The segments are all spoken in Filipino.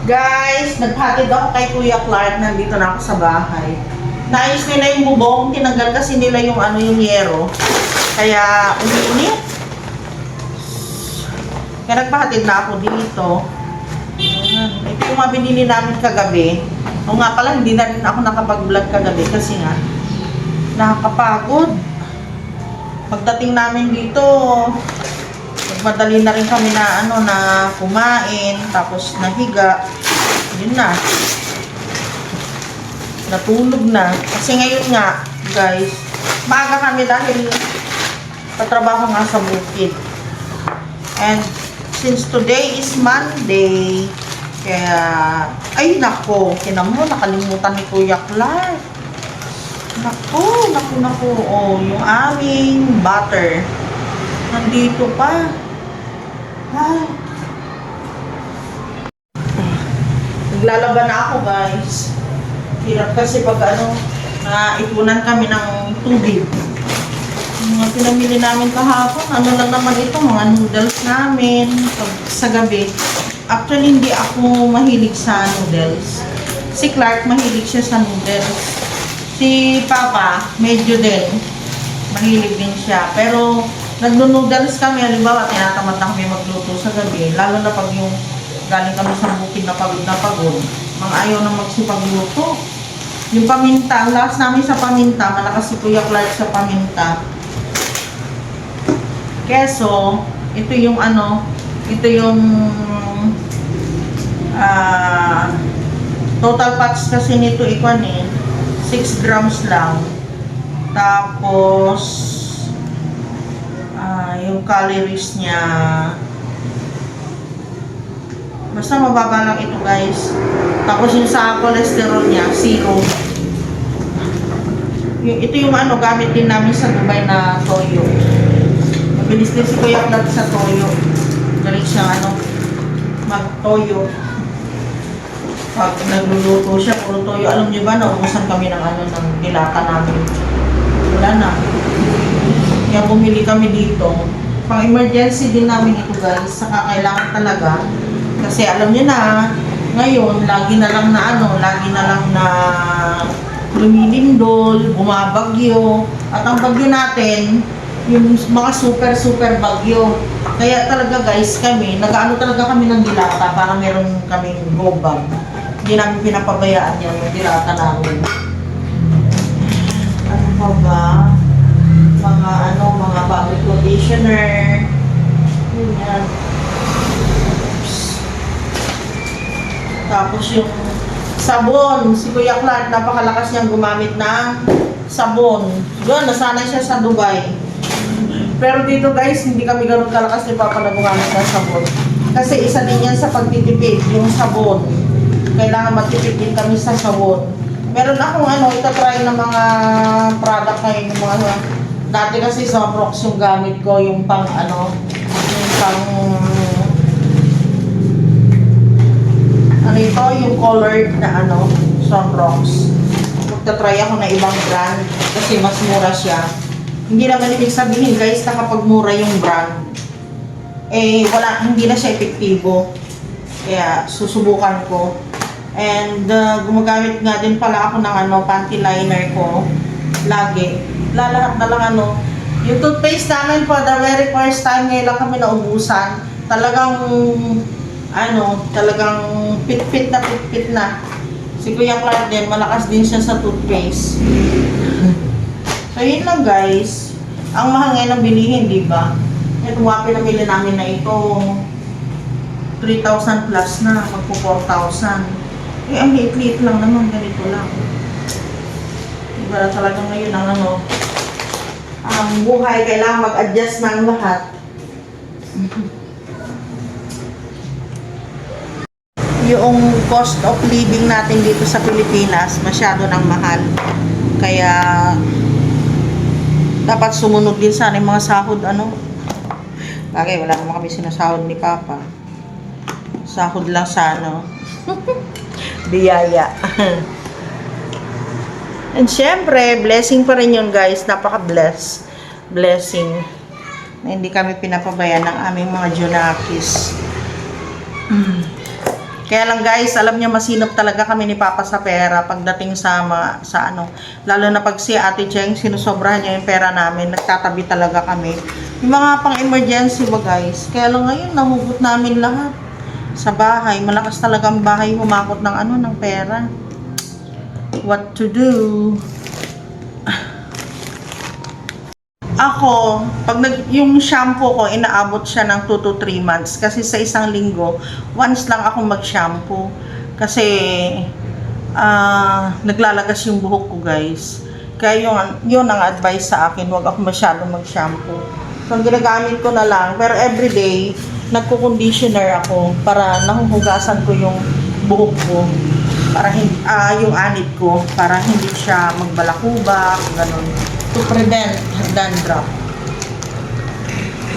Guys, naghatid ako kay Kuya Clark. Nandito na ako sa bahay. Naayos nila yung bubong. Tinanggal kasi nila yung yung yero. Kaya, ulit-ulit. Kaya nagpahatid na ako dito. Ayan. Ito yung mga binili namin kagabi. O nga pala, hindi na rin ako nakapag-vlog kagabi kasi nga, nakakapagod. Pagdating namin dito, madali na rin kami na na kumain, tapos nahiga. Yun na. Natulog na. Kasi ngayon nga, guys, maaga kami dahil patrabaho nga sa bukid. And since today is Monday, kaya, ay nako, kinamo, nakalimutan ni Kuya Clark. Naku. Oh, yung aming butter. Nandito pa. Ay. Naglalaban na ako, guys. Hirap kasi pag naipunan kami ng tubig. Yung mga pinamili namin kahapon, lang naman ito, mga noodles namin sa gabi. Actually, hindi ako mahilig sa noodles. Si Clark, mahilig siya sa noodles. Si Papa, medyo din. Mahilig din siya. Pero, nagno-noodles kami. Halimbawa, tinatamad na kami magluto sa gabi. Lalo na pag yung galing kami sa bukid na pagod. Mga ayaw na magsipagluto. Yung paminta, ang last namin sa paminta, malakas si Kuya Clark sa paminta. Keso, ito yung ito yung total patch kasi nito 6 grams lang. Tapos yung calories niya basta mababa lang ito, guys. Tapos yung sa cholesterol niya 0. Ito yung gamit din namin sa Dubai na toyo. Mabilis din si Kuya Clark sa toyo. Galing siya mag-toyo. Pag nagluluto siya, puro toyo. Alam niyo ba, naubusan kami ng ng dilata namin. Wala na. Kaya bumili kami dito. Pang emergency din namin ito, guys. Saka kailangan talaga. Kasi alam niyo na, ngayon, lagi na lang na lumilindol, bumabagyo. At ang bagyo natin, yung mga super bagyo. Kaya talaga, guys, talaga kami ng dilata para meron kaming go bag. Hindi namin pinapabayaan yung dilata namin. Ano pa ba? Mga body conditioner. Yan. Tapos yung sabon. Si Kuya Clark, napakalakas niyang gumamit ng sabon. Doon, nasanay siya sa Dubai. Pero dito, guys, hindi kami ganun kalakas ni Papa na gumamit ng sabon. Kasi isa din yan sa pagtitipid, yung sabon. Kailangan matipid din kami sa sabon. Meron akong itatry ng mga product ngayon, yung mga dati kasi sa Sunrocks yung gamit ko, yung pang yung colored na Sunrocks. Magtatry ako na ibang brand kasi mas mura siya. Hindi naman ibig sabihin, guys, na kapag mura yung brand, hindi na siya epektibo. Kaya susubukan ko. And gumagamit nga din pala ako ng panty liner ko lagi. Lahat na lang yung toothpaste namin po, the very first time ngayon lang kami naubusan. Talagang pit-pit na. Si Kuya Clark din, malakas din siya sa toothpaste. So yun lang, guys. Ang mahal ngayon ang bilihin, di ba? Ito nga pinamili namin na ito 3,000 plus na, magpo 4,000. Ang liit-liit lang naman, ganito lang. Diba talaga ngayon ang buhay, kailangan mag-adjust ng lahat. Yung cost of living natin dito sa Pilipinas, masyado nang mahal. Kaya, dapat sumunod din sana yung mga sahod, Bagay, wala naman kami sinasahod ni Papa. Sahod lang sa biyaya. And syempre, blessing pa rin yun, guys. Blessing. Na hindi kami pinapabayaan ng aming mga Junakis. Kaya lang guys, alam niyo masinop talaga kami ni Papa sa pera pagdating sa ano, lalo na pag si Ate Cheng sinusobrahan niya yung pera namin, nagtatabi talaga kami. Yung mga pang-emergency ba guys? Kaya lang ngayon nahugot namin lahat sa bahay. Malakas talaga ang bahay humakot ng ano, ng pera. What to do? Ako, pag yung shampoo ko, inaabot siya ng 2 to 3 months. Kasi sa isang linggo, once lang ako mag-shampoo. Kasi, naglalagas yung buhok ko, guys. Kaya yun ang advice sa akin, huwag ako masyadong mag-shampoo. So, ang ginagamit ko na lang. Pero everyday, nagko-conditioner ako para nahuhugasan ko yung buhok ko. Para yung anit ko, para hindi siya magbalakubak, ganun. To prevent dandruff.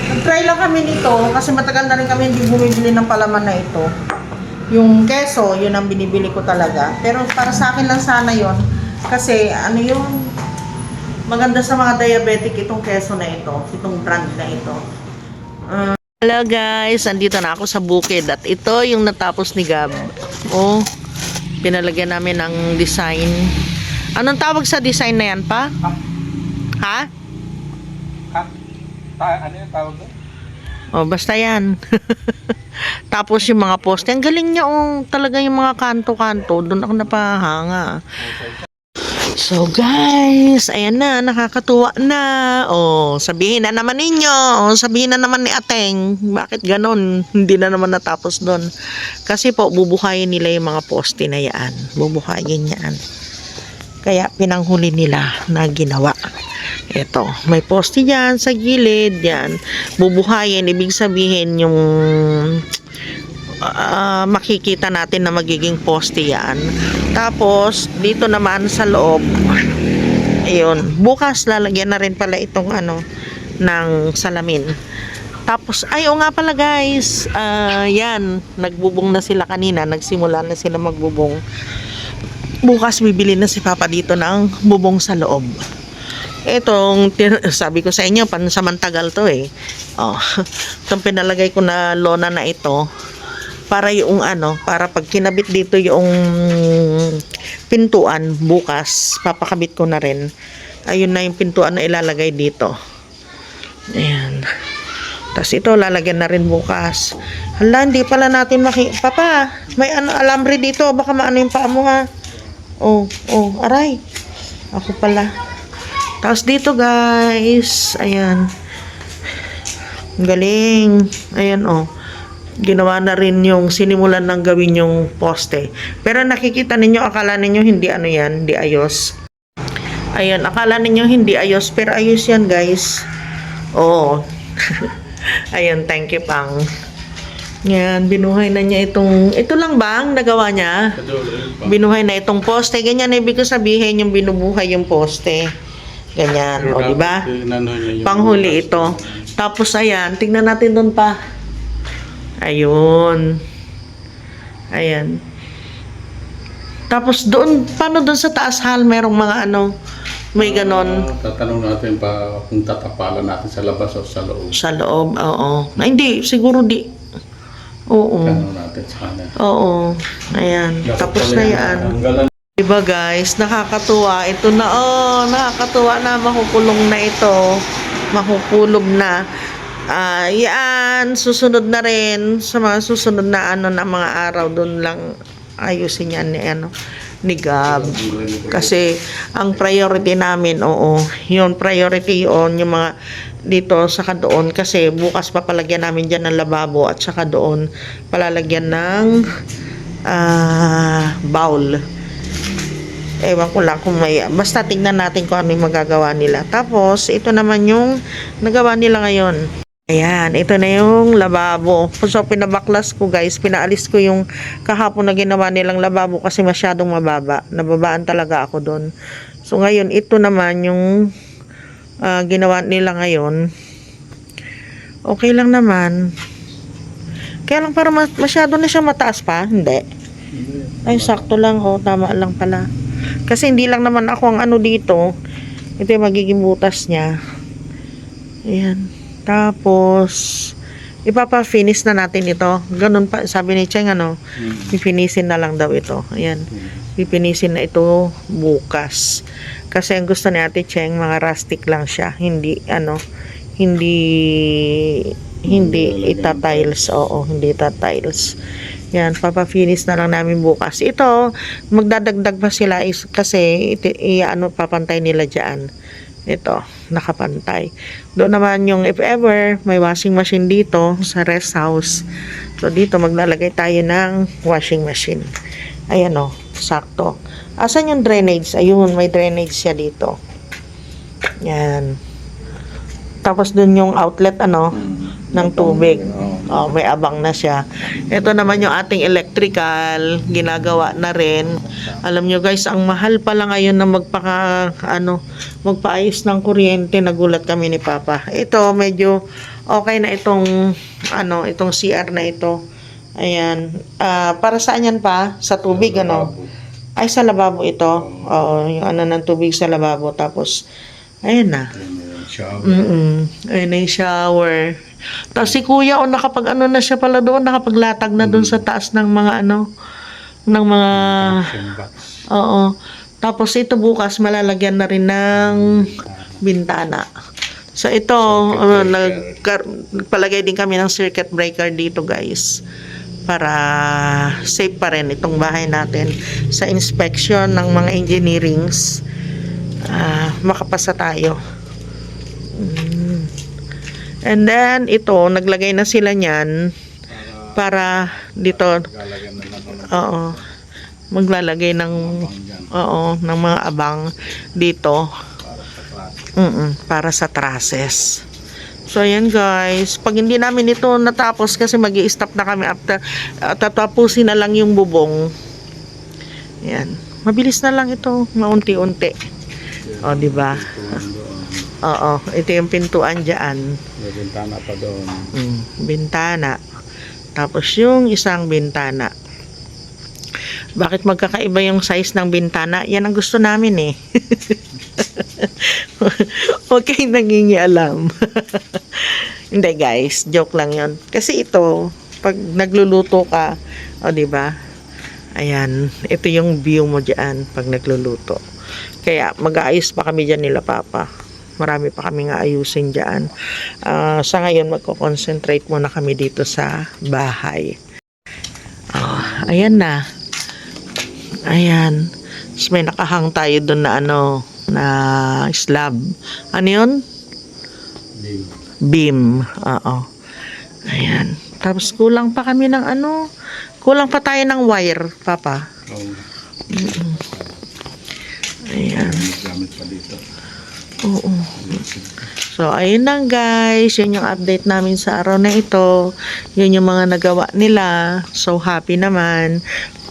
Nag-try lang kami nito kasi matagal na rin kami hindi bumibili ng palaman na ito. Yung keso, yun ang binibili ko talaga. Pero para sa akin lang sana yun kasi ano yun, maganda sa mga diabetic itong keso na ito, itong brand na ito. Hello guys, andito na ako sa bukid at ito yung natapos ni Gab. Oh, pinalagyan namin ng design. Anong tawag sa design na yan pa? Ha? Ano yung tawag doon? Oh, basta yan. Tapos yung mga poste, ang galing niya talaga yung mga kanto-kanto, doon ako napahanga. So guys, ayan na, nakakatuwa na. Oh, sabihin na naman ninyo, sabihin na naman ni Ateng, bakit ganon? Hindi na naman natapos doon. Kasi po, bubuhayin nila yung mga poste na yan. Bubuhayin yan. Kaya pinanghuli nila na ginawa. Ito, may poste dyan sa gilid, yan. Bubuhayin, ibig sabihin yung makikita natin na magiging poste yan. Tapos, dito naman sa loob, ayun, bukas lalagyan na rin pala itong ano, ng salamin. Tapos, ay, nga pala guys, yan, nagbubong na sila kanina, nagsimula na sila magbubong. Bukas bibili na si Papa dito ng bubong sa loob. Itong, sabi ko sa inyo, pansamantagal to eh. Oh, itong pinalagay ko na lona na ito, para yung ano, para pag kinabit dito yung pintuan, bukas, papakabit ko na rin. Ayun na yung pintuan na ilalagay dito. Ayan. Tapos ito, lalagyan na rin bukas. Hala, hindi pala natin Papa, may ano, alambre dito, baka maano yung paa mo ha. Oh, aray. Ako pala. Tapos dito guys, ayan. Galing. Ayan ginawa na rin yung sinimulan ng gawin yung poste. Pero nakikita ninyo, akala ninyo hindi ano yan, hindi ayos. Ayan, akala ninyo hindi ayos, pero ayos yan guys. Oo. Ayan, thank you pang. Yan, binuhay na niya ito lang ba ang nagawa niya? Binuhay na itong poste. Ganyan, ibig ko sabihin yung binubuhay yung poste. Ganyan, o diba? Panghuli ito. Tapos ayan, tingnan natin doon pa. Ayun. Ayan. Tapos doon, paano doon sa taas hal, merong mga ano, may ganon. Tatanong natin pa kung tatapalan natin sa labas o sa loob. Sa loob, oo. Hindi, siguro di. Oo. Tanong natin sa kanya. Oo. Ayan. Tapos na yan. Diba guys, nakakatuwa. Ito na, nakakatuwa na, makukulong na ito. Makukulog na. Yan, susunod na rin sa mga susunod na ano na mga araw, doon lang ayusin yan ni Gab. Kasi ang priority namin, yun, priority yun, yung mga dito saka doon, kasi bukas papalagyan namin dyan ng lababo at saka doon palalagyan ng bowl. Ewan ko lang kung may, basta tingnan natin kung ano yung magagawa nila. Tapos ito naman yung nagawa nila ngayon. Ayan, ito na yung lababo. So, pinabaklas ko guys, pinaalis ko yung kahapon na ginawa nilang lababo kasi masyadong mababa. Nababaan talaga ako doon. So, ngayon, ito naman yung ginawa nila ngayon. Okay lang naman. Kaya lang para masyado na siya mataas pa. Hindi. Ay, sakto lang. Tama lang pala. Kasi hindi lang naman ako ang ano dito. Ito yung magiging butas niya. Ayan. Tapos, ipapa-finish na natin ito. Ganun pa, sabi ni Cheng, pipinisin na lang daw ito. Ayan. Pipinisin na ito bukas. Kasi ang gusto ni Ate Cheng, mga rustic lang siya. Hindi ita-tiles. Oo, hindi ita-tiles. Yan, papa-finish na lang namin bukas. Ito, magdadagdag pa sila kasi papantay nila dyan. Ito, nakapantay. Doon naman yung if ever, may washing machine dito sa rest house. So, dito maglalagay tayo ng washing machine. Ayan o, sakto. Asan yung drainage? Ayun, may drainage siya dito. Yan. Tapos dun yung outlet ng tubig. Oh, may abang na siya. Ito naman yung ating electrical, ginagawa na rin. Alam nyo guys, ang mahal pala ngayon na magpaayos ng kuryente. Nagulat kami ni Papa. Ito medyo okay na itong CR na ito. Ayan. Para saan yan pa? Sa tubig Ay, sa lababo ito. Oo, yung ng tubig sa lababo. Tapos, ayun na. Ayun na yung shower. Tapos si Kuya, nakapag na siya pala doon, nakapaglatag na doon sa taas ng mga oo. Tapos ito bukas, malalagyan na rin ng bintana. So ito, nagpalagay din kami ng circuit breaker dito guys. Para safe pa rin itong bahay natin sa inspection ng mga engineerings. Makapasa tayo. And then ito, naglagay na sila niyan para dito. Oo. Maglalagay ng mga abang dito. Para sa trusses. So ayan guys, pag hindi namin ito natapos kasi magi-stop na kami after tatapusin na lang yung bubong. Ayan. Mabilis na lang ito, maunti-unti. O, di ba? Oo, ito yung pintuan diyan. May bintana pa doon. Bintana. Tapos yung isang bintana. Bakit magkakaiba yung size ng bintana? Yan ang gusto namin eh. Okay, nangingialam. Hindi guys, joke lang yon. Kasi ito, pag nagluluto ka, di ba? Ayan, ito yung view mo diyan pag nagluluto. Kaya mag-aayos pa kami diyan nila Papa. Marami pa kami nga ayusin diyan. Sa ngayon magko-concentrate muna kami dito sa bahay. Ayan na. Ayan. So, may nakahang tayo doon na na slab. Ano yun? Beam. Oo. Ayan. Tapos kulang pa kami ng kulang pa tayo ng wire, Papa. Ayan. Oo. So, ayun lang guys. Yun yung update namin sa araw na ito. Yun yung mga nagawa nila. So, happy naman.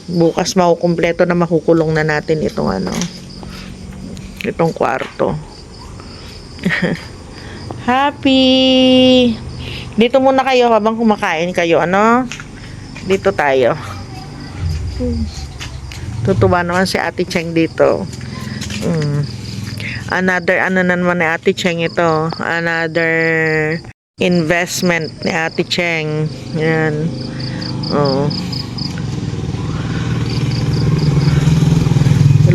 Bukas makukumpleto na makukulong na natin itong itong kwarto. Happy! Dito muna kayo habang kumakain kayo, Dito tayo. Tutuwa naman si Ate Cheng dito. Another na naman ni Ate Cheng ito. Another investment ni Ate Cheng. Yan. Oh.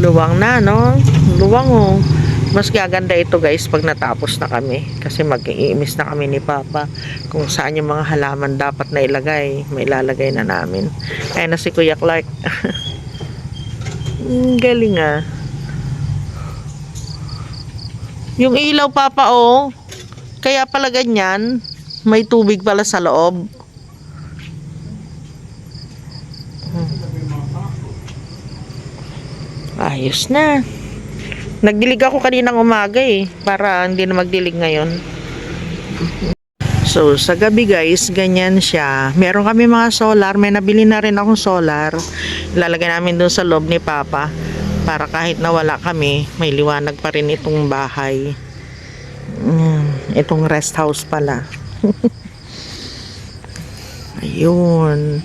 Luwang na, Luwang, Mas gaganda ito, guys, pag natapos na kami. Kasi mag-iimis na kami ni Papa kung saan yung mga halaman dapat na ilagay. May ilalagay na namin. Ayan na si Kuya Clark. Galing, Yung ilaw, Papa, kaya pala ganyan. May tubig pala sa loob. Ayos na. Nagdilig ako kaninang umaga para hindi na magdilig ngayon. So, sa gabi guys, ganyan siya. Meron kami mga solar. May nabili na rin akong solar. Ilalagay namin doon sa loob ni Papa. Para kahit nawala kami, may liwanag pa rin itong bahay. Itong rest house pala. Ayun.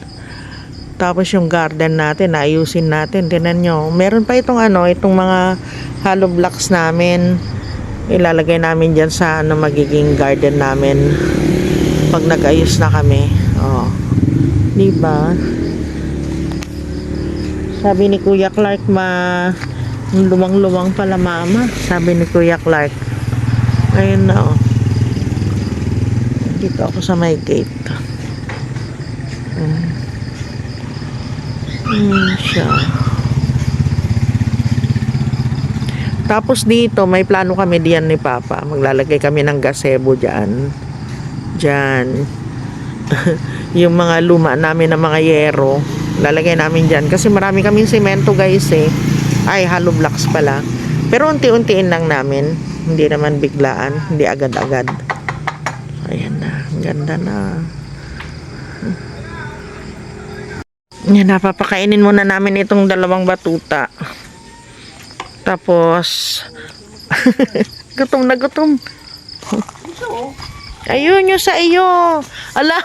Tapos yung garden natin, ayusin natin. Tingnan nyo. Meron pa itong itong mga hollow blocks namin. Ilalagay namin dyan sa magiging garden namin. pag nag-ayos na kami. Oh. Diba? Sabi ni Kuya Clark, lumang-lumang pala mama. Sabi ni Kuya Clark. Ayun na, oh. Dito ako sa may gate. Siya. Tapos dito, may plano kami diyan ni Papa. Maglalagay kami ng gazebo dyan. Dyan. Yung mga luma namin na mga yero, lalagay namin dyan. Kasi marami kaming semento guys eh. Ay, hollow blocks pala. Pero unti-untiin lang namin. Hindi naman biglaan. Hindi agad-agad. Ayan na. Ang ganda na. Yan, napapakainin muna namin itong dalawang batuta. Tapos, gutom na gutom. Ayun yung sa iyo. Ala.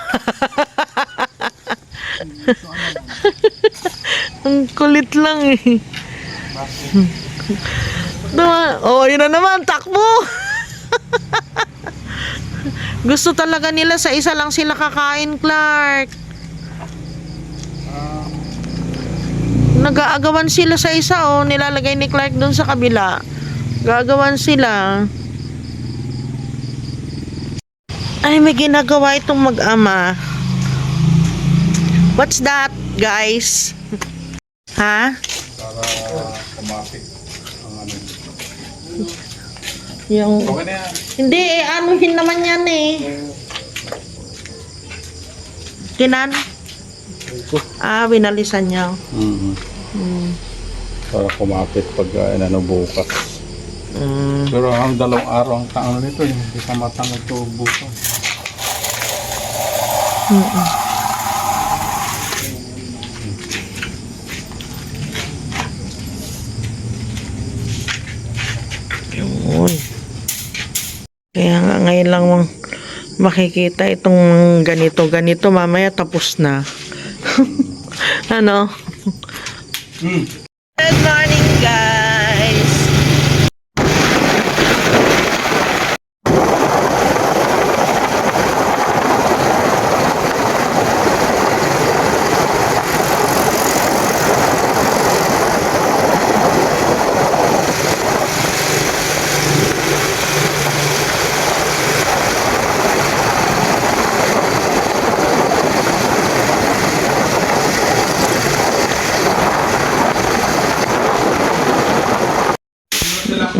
Ang kulit lang eh. Oh, yun na naman. Takbo. Gusto talaga nila sa isa lang sila kakain, Clark. Nag-aagawan sila sa isa, oh. Nilalagay ni Clark doon sa kabila. Gagawan sila. Ay, may ginagawa itong mag-ama. What's that, guys? Ha? Para kumapit ang ano. Yung... Okay na yan. Hindi, anuhin naman yan eh. Kinan? Binalisan niya. Para kumapit pag bukas. Pero ang dalawang araw ang taon nito, hindi ka matanggal ito bukas. Yun. Kaya nga ngayon lang makikita itong ganito. Mamaya tapos na. Ano? Good morning, guys.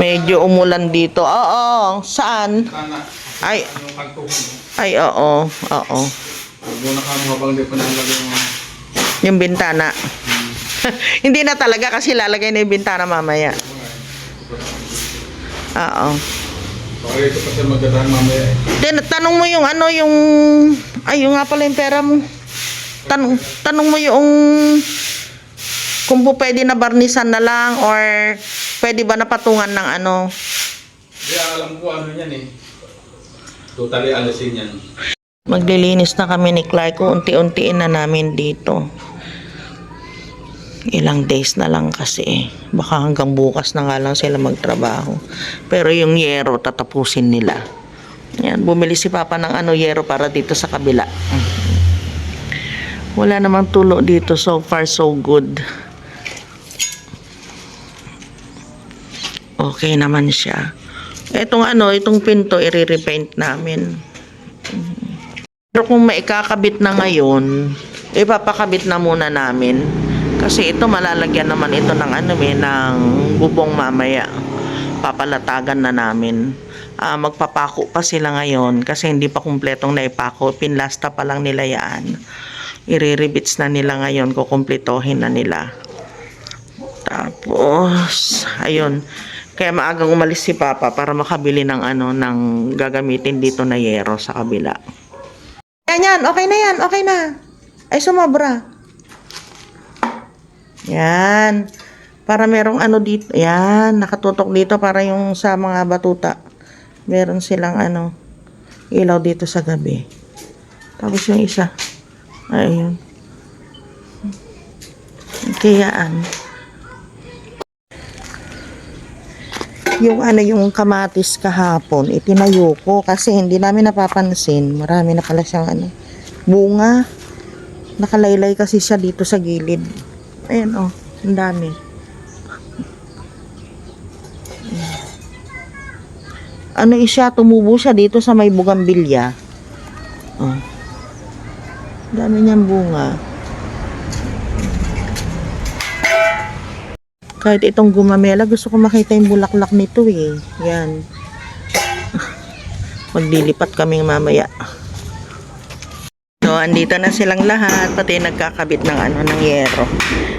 Medyo umulan dito. Oo, saan? Ay, oo. Muna ka mo habang di pa nalagay mo. Yung bintana. Hindi na talaga kasi lalagay na yung bintana mamaya. Oo. Okay, ito kasi magdadaan mamaya eh. Then, tanong mo yung ano, yung... Ay, yung nga pala yung pera mo. Tanong mo yung... Kung po pwede na barnisan na lang or pwede ba napatungan ng ano. Hindi, alam ko ano yan eh. Totally alisin yan. Maglilinis na kami ni Clark. Unti-untiin na namin dito. Ilang days na lang kasi. Baka hanggang bukas na nga lang sila magtrabaho. Pero yung yero tatapusin nila. Yan, bumili si Papa ng ano yero para dito sa kabila. Wala namang tulo dito. So far so good. Okay naman siya. Itong pinto i-repaint namin. Pero kung maikakabit na ngayon, ipapakabit na muna namin. Kasi ito malalagyan naman ito ng ng bubong mamaya. Papalatagan na namin. Magpapako pa sila ngayon kasi hindi pa kumpletong naipako. Pinlasta pa lang nila yan. I-rebits na nila ngayon, kukumpletohin na nila. Tapos, ayun. Kaya maagang umalis si Papa para makabili ng ng gagamitin dito na yero sa kabila. Yan, okay na yan, okay na. Ay, sumobra. Yan. Para merong dito. Yan, nakatutok dito para yung sa mga batuta. Meron silang ilaw dito sa gabi. Tapos yung isa. Ayun. Kayaan. Yung yung kamatis kahapon, itinayo ko kasi hindi namin napapansin. Marami na pala siyang bunga. Nakalaylay kasi siya dito sa gilid. Ayan ang dami. Tumubo siya dito sa may bugambilya. Dami niyang bunga. Kahit itong gumamela, gusto ko makita yung bulaklak nito eh. Yan. Maglilipat kaming mamaya. So, andito na silang lahat. Pati nagkakabit ng ng yero.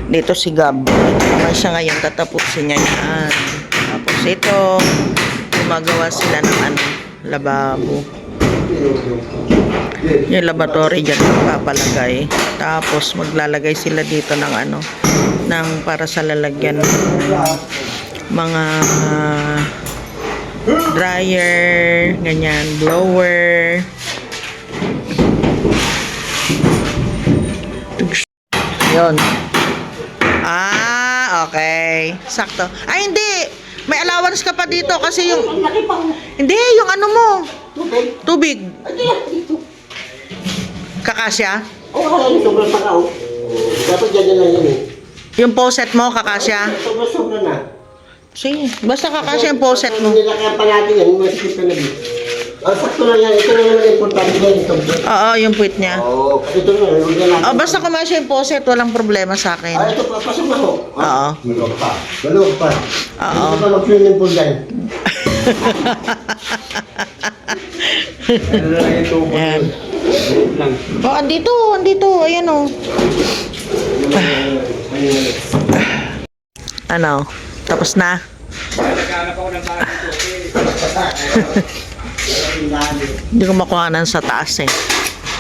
Dito si Gab. Naman siya ngayon. Tatapusin niya yan. Tapos ito, gumagawa sila ng lababo. Yung laboratory dyan papalagay. Tapos maglalagay sila dito ng ng para sa lalagyan ng mga dryer, ganyan, blower. Yun. Okay. Sakto. Ay, hindi. May allowance ka pa dito kasi yung... Hindi, yung mo. Tubig. Kakasya? Oo, sobrang pa ka. Dapat ganyan lang yun eh. Yung poset mo, kakasya? Sobra na. Sige, basta kakasya yung poset mo. Nilakayan pa natin yan, masikip ka na din. Sakto lang yan, ito na naman importante yan. Oo, yung puwit niya. Oo, ito na, huwag na natin. Basta kumasya yung poset, walang problema sa akin. Ito pa, pasok na ho. Oo. Maluwag pa. Maluwag pa. Oo. Ito pa mag-swimming pool dyan. Ano lang yung tubo Ayan. lang. Andito. Ayan tapos na? Nagkahanap ako ng bahay dito. Hindi ko makuhanan sa taas eh.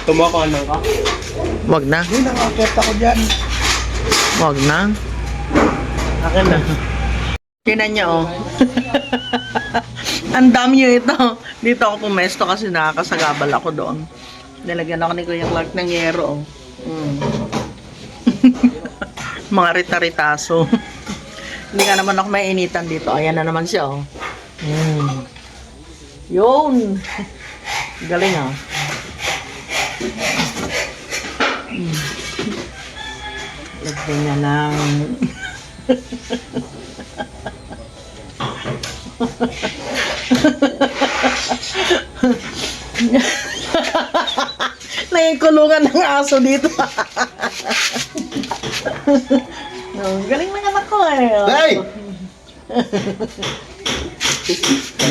Tumakanan ka? Wag na. Hindi, nakakita ko dyan. Wag na. Akin na. Tinan niyo Ang dami ito. Dito ako pumesto kasi nakakasagabal ako doon. Nilagyan ako ni Kuya Clark ng yero. Mga rita-ritaso. Hindi ka naman ako mainitan dito. Ayan na naman siya Yun. Galing Lagyan niya ng... Naikulungan ng aso dito. Galing ng anak ko Hey!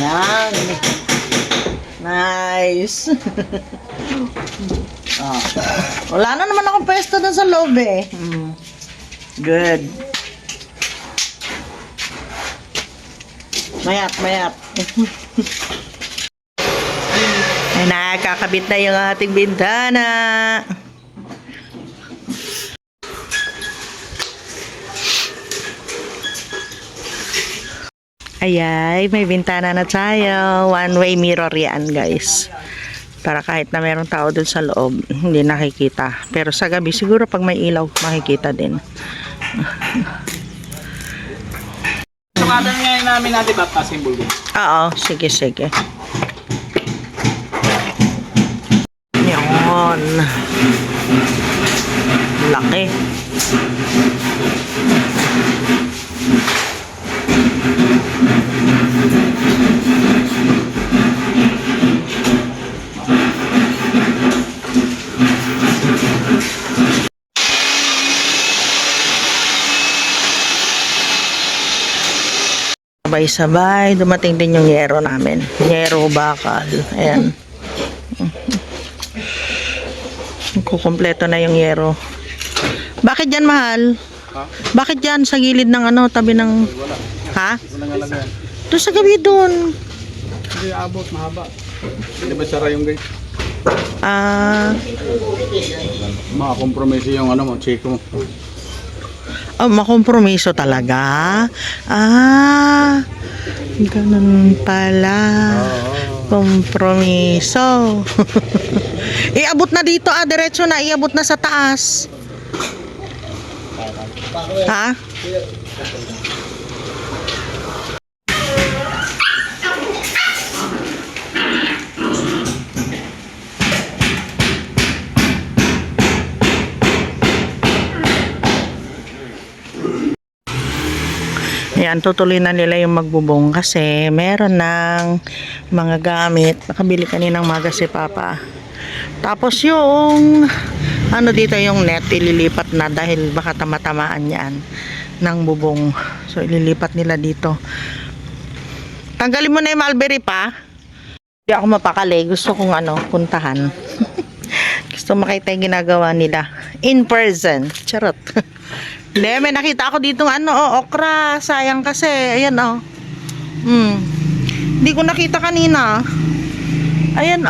Yan. Nice. Wala na naman akong pwesto doon sa loob eh. Good. Mayat. Ay, nakakabit na yung ating bintana. Ayay, may bintana na tayo. One-way mirror yan, guys. Para kahit na mayroong tao dun sa loob, hindi nakikita. Pero sa gabi, siguro pag may ilaw, makikita din. Sukatan ngayon namin natin baptasin bulgo. Oo, sige. Yan. Laki. Sabay-sabay, dumating din yung yero namin. Yero bakal. Ayan. Kukumpleto na yung yero. Bakit dyan, mahal? Ha? Bakit dyan sa gilid ng tabi ng... Wala. Ha? Wala nga lang yan. Doon sa gabi doon. Hindi abot, mahaba. Hindi ba sara yung gate? Makakompromiso yung mo, chiko mo. Makompromiso talaga. Ganun pala. Kompromiso. Iabot na dito diretso na, iabot na sa taas. Ha? Ayan, tutuloy na nila yung magbubong kasi meron ng mga gamit. Nakabili kaninang maga si Papa. Tapos yung ano dito yung net, ililipat na dahil baka tamatamaan yan ng bubong. So, ililipat nila dito. Tanggalin mo na yung mulberry pa. Hindi ako mapakali. Gusto kong puntahan. Gusto makita yung ginagawa nila. In person. Charot. Hindi, may nakita ako dito okra. Sayang kasi. Ayan, Hindi ko nakita kanina. Ayan,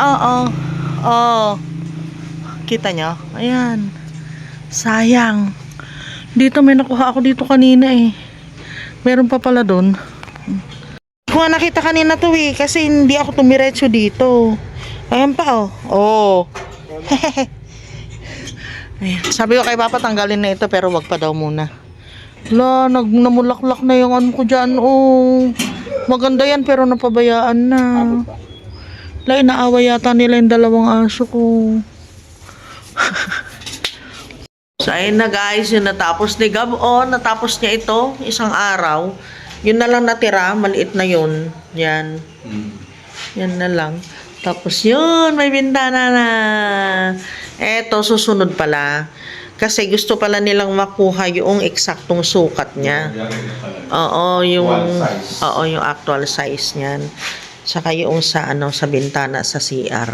Kita nyo? Ayan. Sayang. Dito may nakuha ako dito kanina eh. Meron pa pala doon. Kung nakita kanina to kasi hindi ako tumiretso dito. Ayan pa Ayan. Sabi ko kay Papa tanggalin na ito pero wag pa daw muna. Namulaklak na yung ko dyan. Maganda yan pero napabayaan na. Inaawa yata nila yung dalawang aso ko. So ayun na guys, yung natapos ni Gabon, natapos niya ito, isang araw. Yun na lang natira, maliit na yun. Yan. Yan na lang. Tapos yun, may bintana na. Eto, susunod pala. Kasi gusto pala nilang makuha yung eksaktong sukat niya. Yung actual size niyan. Saka yung sa bintana sa CR.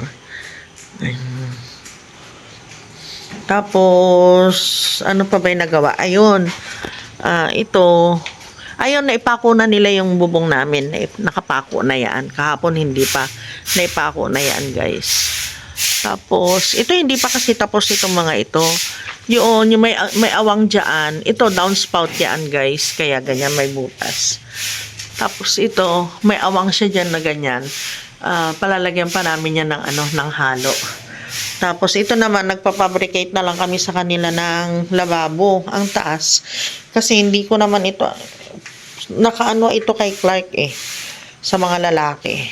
Tapos ano pa ba yung nagawa? Ayun. Ayun, naipako na nila yung bubong namin. Nakapako na yan. Kahapon hindi pa. Naipako na yan, guys. Tapos, ito hindi pa kasi tapos itong mga ito. Yung may awang dyan. Ito, downspout yan, guys. Kaya ganyan, may butas. Tapos ito, may awang siya dyan na ganyan. Palalagyan pa namin yan ng halo. Tapos ito naman, nagpapabricate na lang kami sa kanila ng lababo. Ang taas. Kasi hindi ko naman ito, ito kay Clark sa mga lalaki.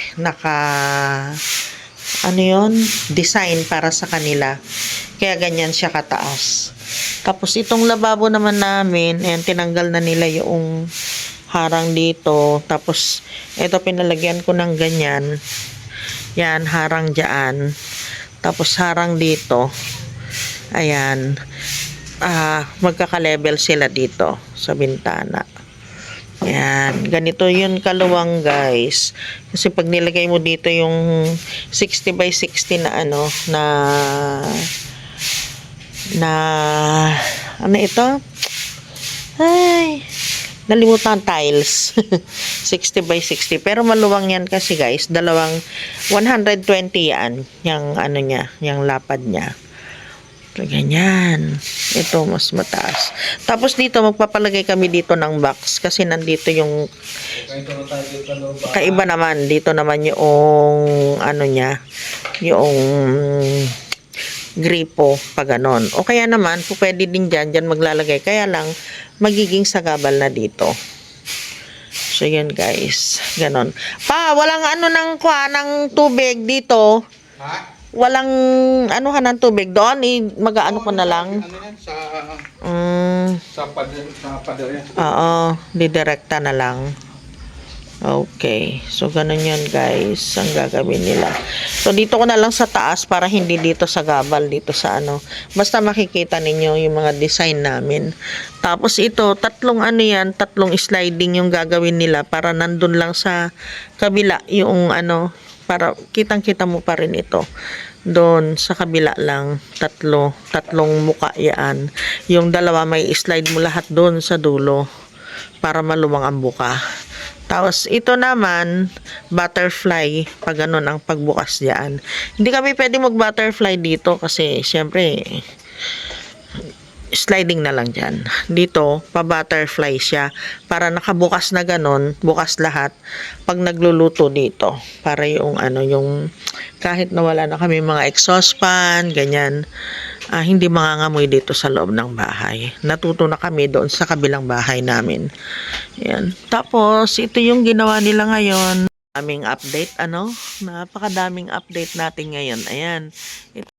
Design para sa kanila. Kaya ganyan siya kataas. Tapos itong lababo naman namin, tinanggal na nila yung harang dito. Tapos ito pinalagyan ko ng ganyan. Yan, harang dyan. Tapos harang dito. Ayan. Magkaka-level sila dito sa bintana. Ayan. Ganito yun kaluwang, guys. Kasi pag nilagay mo dito yung 60 by 60 ano ito? Ay, nalimutan tiles. 60 by 60. Pero maluwang yan kasi, guys. 120 yan. Yung yung lapad niya. Ganyan. Ito, mas mataas. Tapos dito, magpapalagay kami dito ng box. Kasi nandito yung kaiba naman. Dito naman yung yung gripo, pag ganon. O kaya naman, pwede din dyan maglalagay. Kaya lang, magiging sagabal na dito. So, yun guys. Ganon. Walang ng tubig dito. Ha? Walang ng tubig doon. Mag-aano ko na lang. Sa pader yan. Oo. Didirekta na lang. Okay. So, ganun yun guys. Ang gagawin nila. So, dito ko na lang sa taas para hindi dito sa gabal. Dito sa Basta makikita ninyo yung mga design namin. Tapos ito, tatlong sliding yung gagawin nila para nandun lang sa kabila yung para kitang-kita mo pa rin ito. Doon sa kabila lang, tatlong muka yan. Yung dalawa may slide mo lahat doon sa dulo para maluwang ang buka. Tapos ito naman, butterfly, pag ganun ang pagbukas diyan. Hindi kami pwede mag-butterfly dito kasi syempre sliding na lang dyan. Dito, pa-butterfly siya. Para nakabukas na ganon, bukas lahat. Pag nagluluto dito, para yung yung kahit na wala na kami mga exhaust fan, ganyan, hindi mangangamoy dito sa loob ng bahay. Natuto na kami doon sa kabilang bahay namin. Yan. Tapos, ito yung ginawa nila ngayon. Daming update, napakadaming update natin ngayon. Ayan. Ito